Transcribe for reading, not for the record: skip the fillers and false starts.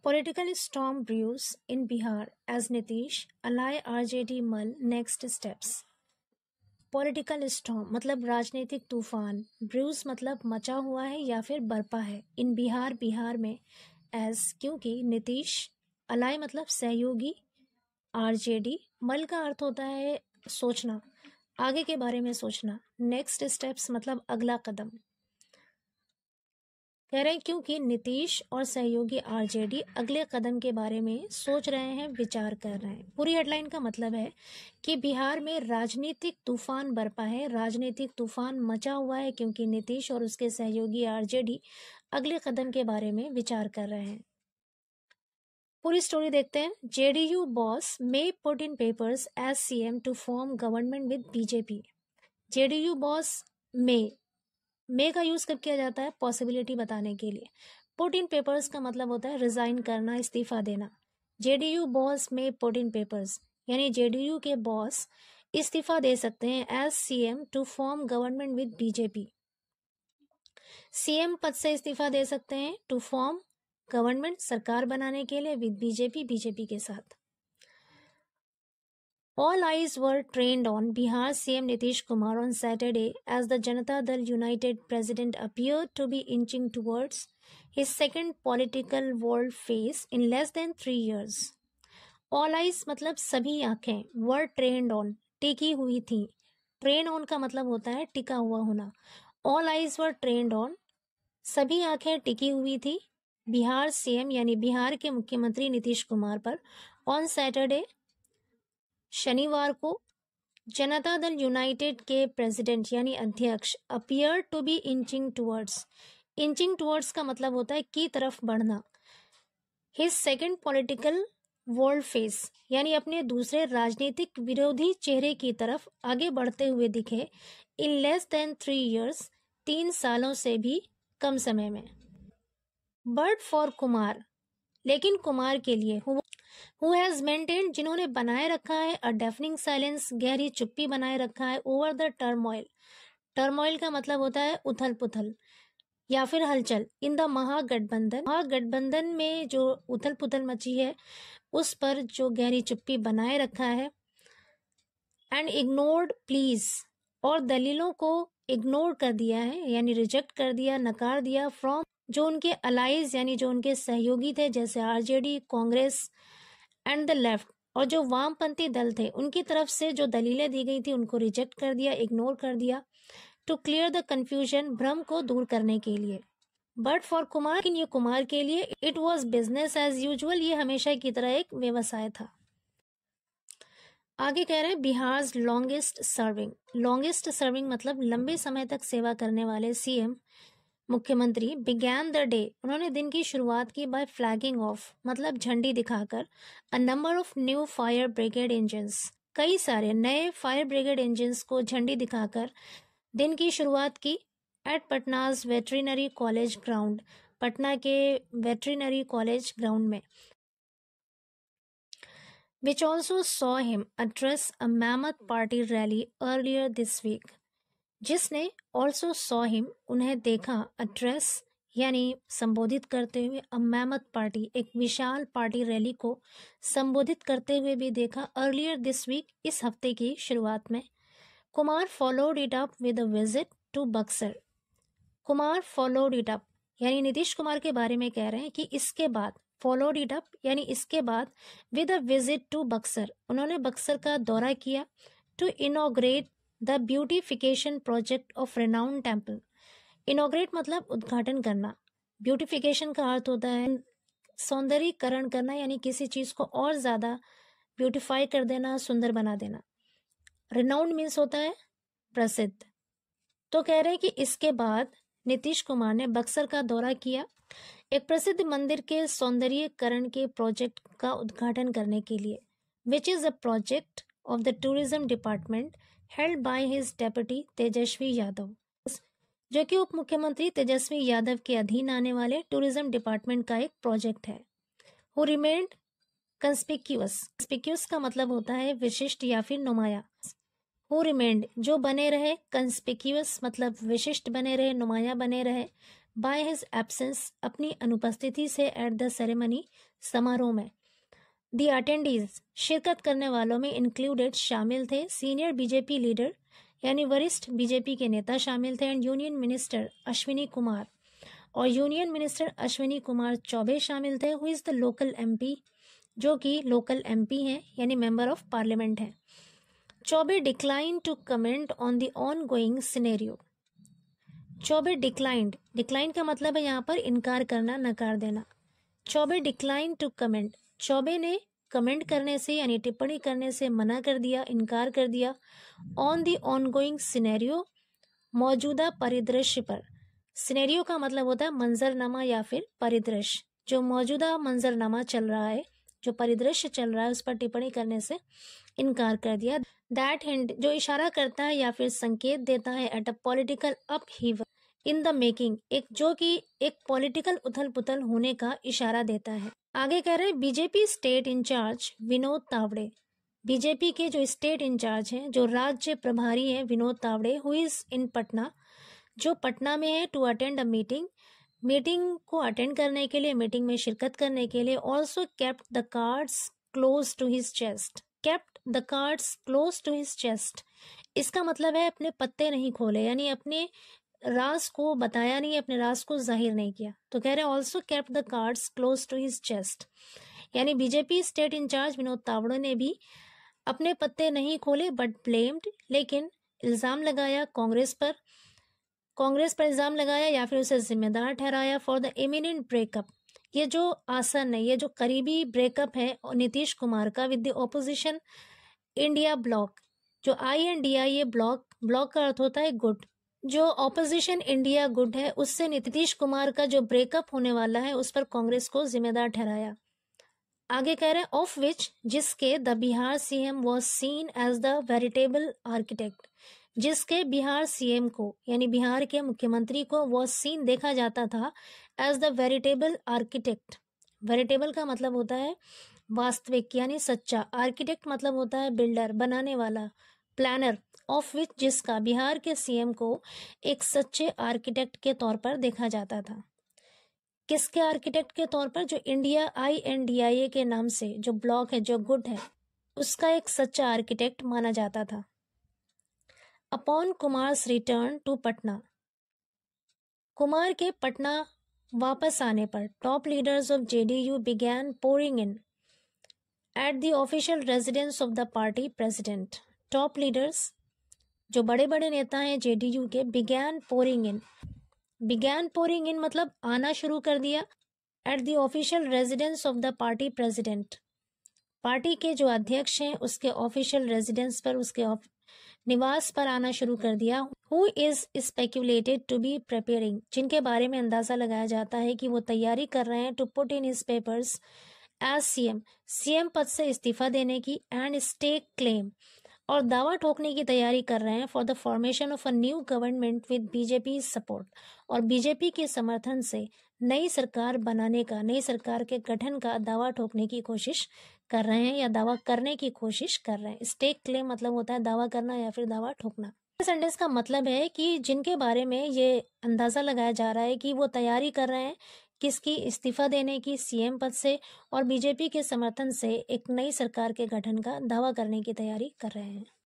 Political storm brews in Bihar as Nitish ally RJD Mal next steps. Political storm मतलब राजनीतिक तूफान, Bruce मतलब मचा हुआ है या फिर बरपा है, इन बिहार में एज क्योंकि नीतीश, अलाई मतलब सहयोगी, आरजेडी, मल का अर्थ होता है सोचना, आगे के बारे में सोचना, नेक्स्ट स्टेप्स मतलब अगला कदम। कह रहे हैं क्योंकि नीतीश और सहयोगी आरजेडी अगले कदम के बारे में सोच रहे हैं, विचार कर रहे हैं। पूरी हेडलाइन का मतलब है कि बिहार में राजनीतिक तूफान बरपा है, राजनीतिक तूफान मचा हुआ है क्योंकि नीतीश और उसके सहयोगी आरजेडी अगले कदम के बारे में विचार कर रहे हैं। पूरी स्टोरी देखते हैं। JDU boss may put in papers as CM to form government with BJP. JDU boss may का यूज कब किया जाता है? पॉसिबिलिटी बताने के लिए। पुट इन पेपर्स का मतलब होता है रिजाइन करना, इस्तीफा देना। जेडीयू बॉस में पुट इन पेपर्स यानी जेडीयू के बॉस इस्तीफा दे सकते हैं as CM to form government with BJP. CM पद से इस्तीफा दे सकते हैं टू फॉर्म गवर्नमेंट, सरकार बनाने के लिए, विद बीजेपी के साथ। All eyes were trained on Bihar CM Nitish Kumar on Saturday as the Janata Dal United president appeared to be inching towards his second political world phase in less than 3 years. All eyes मतलब सभी आंखें, were trained on टिकी हुई थी। Train on का मतलब होता है टिका हुआ होना। All eyes were trained on सभी आंखें टिकी हुई थी बिहार सीएम यानी बिहार के मुख्यमंत्री नीतीश कुमार पर ऑन सैटरडे शनिवार को जनता दल यूनाइटेड के प्रेसिडेंट यानी अध्यक्ष appear to be inching towards का मतलब होता है की तरफ बढ़ना। His second political world face यानी अपने दूसरे राजनीतिक विरोधी चेहरे की तरफ आगे बढ़ते हुए दिखे इन लेस देन 3 years, 3 सालों से भी कम समय में। बट फॉर कुमार लेकिन कुमार के लिए हु हैज मेंटेन जिन्होंने बनाए रखा है अ डेफनिंग साइलेंस गहरी चुप्पी बनाए रखा है ओवर द टर्मोइल का मतलब होता है उथल पुथल या फिर हलचल इन द महागठबंधन में जो उथल पुथल मची है उस पर जो गहरी चुप्पी बनाए रखा है। एंड इग्नोर्ड प्लीज और दलीलों को इग्नोर कर दिया है यानी रिजेक्ट कर दिया, नकार दिया फ्रॉम जो उनके अलाइज यानी जो उनके सहयोगी थे जैसे RJD, Congress and the left और जो वामपंथी दल थे उनकी तरफ से जो दलीलें दी गई थी उनको रिजेक्ट कर दिया, इग्नोर कर दिया टू क्लियर द कंफ्यूजन भ्रम को दूर करने के लिए। बट फॉर कुमार लेकिन ये कुमार के लिए it was business as usual, ये हमेशा की तरह एक व्यवसाय था। आगे कह रहे हैं बिहार लॉन्गेस्ट सर्विंग मतलब लंबे समय तक सेवा करने वाले सीएम मुख्यमंत्री बिगैन द डे उन्होंने दिन की शुरुआत की बाय फ्लैगिंग ऑफ मतलब झंडी दिखाकर a number of new fire brigade engines कई सारे नए फायर ब्रिगेड इंजन्स को झंडी दिखाकर दिन की शुरुआत की at Patna's veterinary college ground, Patna के वेटरिनरी कॉलेज ग्राउंड में। which also saw him address a mammoth party rally earlier this week. जिसने also saw him उन्हें देखा address यानी संबोधित करते हुए a mammoth party एक विशाल पार्टी रैली को संबोधित करते हुए भी देखा earlier this week इस हफ्ते की शुरुआत में। Kumar followed it up with a visit to Buxar. Kumar followed it up यानी नीतीश कुमार के बारे में कह रहे हैं कि इसके बाद फॉलोड इट अप यानी इसके बाद with a visit to Buxar उन्होंने बक्सर का दौरा किया to inaugurate the beautification project of renowned temple. Inaugurate मतलब उद्घाटन करना, ब्यूटिफिकेशन का अर्थ होता है सौंदर्यीकरण करना यानी किसी चीज को और ज्यादा ब्यूटिफाई कर देना, सुंदर बना देना। रेनाउंड मीन्स होता है प्रसिद्ध। तो कह रहे हैं कि इसके बाद नीतीश कुमार ने बक्सर का दौरा किया एक प्रसिद्ध मंदिर के सौंदर्यीकरण के प्रोजेक्ट का उद्घाटन करने के लिए, which is a project of the tourism department held by his deputy Tejashwi Yadav, जो कि उप मुख्यमंत्री तेजस्वी यादव के अधीन आने वाले टूरिज्म डिपार्टमेंट का एक प्रोजेक्ट है। हु रिमेन्ड कंस्पिक्यूअस का मतलब होता है विशिष्ट या फिर नुमाया। हु रिमेन्ड जो बने रहे, कंस्पिक्यूअस मतलब विशिष्ट बने रहे, नुमाया बने रहे, बाय हिज एब्सेंस, अपनी अनुपस्थिति से एट द सेरेमनी, समारोह में। दी अटेंडीज, शिरकत करने वालों में इंक्लूडेड, शामिल थे, सीनियर बीजेपी लीडर यानी वरिष्ठ बीजेपी के नेता शामिल थे, and union minister Ashwini Kumar, और यूनियन मिनिस्टर अश्विनी कुमार चौबे शामिल थे, who is the local MP, जो कि लोकल एमपी हैं यानी मेंबर ऑफ पार्लियामेंट हैं। Choubey decline to comment on the ongoing scenario. Choubey decline का मतलब है यहाँ पर इनकार करना, नकार देना। Choubey decline to comment, Choubey ने कमेंट करने से यानी टिप्पणी करने से मना कर दिया, इनकार कर दिया। ऑन द ऑनगोइंग सिनेरियो, मौजूदा परिदृश्य पर। सिनेरियो का मतलब होता है मंजरनामा या फिर परिदृश्य। जो मौजूदा मंजरनामा चल रहा है, जो परिदृश्य चल रहा है, उस पर टिप्पणी करने से इनकार कर दिया। दैट हिंट, जो इशारा करता है या फिर संकेत देता है, at a political upheaval in the making, एक जो कि एक पॉलिटिकल उथल पुथल होने का इशारा देता है। आगे कह रहे हैं BJP state in charge Vinod Tawde, BJP के जो स्टेट इंचार्ज हैं, जो राज्य प्रभारी हैं, Vinod Tawde, who is in Patna, जो पटना में है, to attend a meeting, meeting को अटेंड करने के लिए, मीटिंग में शिरकत करने के लिए। Also kept the cards close to his chest, kept the cards close to his chest, इसका मतलब है अपने पत्ते नहीं खोले, यानी अपने राज को बताया नहीं, अपने राज को जाहिर नहीं किया। तो कह रहे हैं also kept the cards close to his chest, यानी BJP state in charge Vinod Tawde ने भी अपने पत्ते नहीं खोले, बट ब्लेम्ड, लेकिन इल्ज़ाम लगाया कांग्रेस पर, कांग्रेस पर इल्ज़ाम लगाया या फिर उसे जिम्मेदार ठहराया फॉर द इमिनेंट ब्रेकअप, ये जो आसन है, ये जो करीबी ब्रेकअप है नीतीश कुमार का with the opposition India block, जो INDI, ये ब्लॉक, ब्लॉक का अर्थ होता है गुट, जो ऑपोजिशन इंडिया गुट है, उससे नीतीश कुमार का जो ब्रेकअप होने वाला है, उस पर कांग्रेस को जिम्मेदार ठहराया। आगे कह रहे हैं ऑफ विच, जिसके the Bihar CM was seen as the veritable architect, जिसके बिहार CM को यानी बिहार के मुख्यमंत्री को वॉज सीन देखा जाता था as the veritable architect. Veritable का मतलब होता है वास्तविक यानी सच्चा, आर्किटेक्ट मतलब होता है बिल्डर, बनाने वाला, प्लानर। ऑफ विच, जिसका बिहार के CM को एक सच्चे आर्किटेक्ट के तौर पर देखा जाता था। किसके आर्किटेक्ट के तौर पर? जो इंडिया INDIA के नाम से जो ब्लॉक है, जो गुट है, उसका एक सच्चा आर्किटेक्ट माना जाता था। Upon Kumar's return to Patna, Kumar के पटना वापस आने पर, top leaders of JDU began pouring in at the official residence of the party president. Top leaders, जो बड़े बड़े नेता हैं JDU के, began pouring in, began pouring in मतलब आना शुरू कर दिया, at the official residence of the party president, party के जो अध्यक्ष हैं उसके ऑफिशियल रेजिडेंस पर, उसके निवास पर आना शुरू कर दिया। Who is speculated to be preparing, जिनके बारे में अंदाजा लगाया जाता है कि वो तैयारी कर रहे हैं, to put in his papers as CM पद से इस्तीफा देने की, एंड स्टेक क्लेम, और दावा ठोकने की तैयारी कर रहे हैं, for the formation of a new government with BJP support, और BJP के समर्थन से नई सरकार बनाने का, नई सरकार के गठन का दावा ठोकने की कोशिश कर रहे हैं या दावा करने की कोशिश कर रहे हैं। स्टेक क्लेम मतलब होता है दावा करना या फिर दावा ठोकना। सेंटेंस का मतलब है कि जिनके बारे में ये अंदाजा लगाया जा रहा है कि वो तैयारी कर रहे हैं किसकी? इस्तीफा देने की CM पद से, और BJP के समर्थन से एक नई सरकार के गठन का दावा करने की तैयारी कर रहे हैं।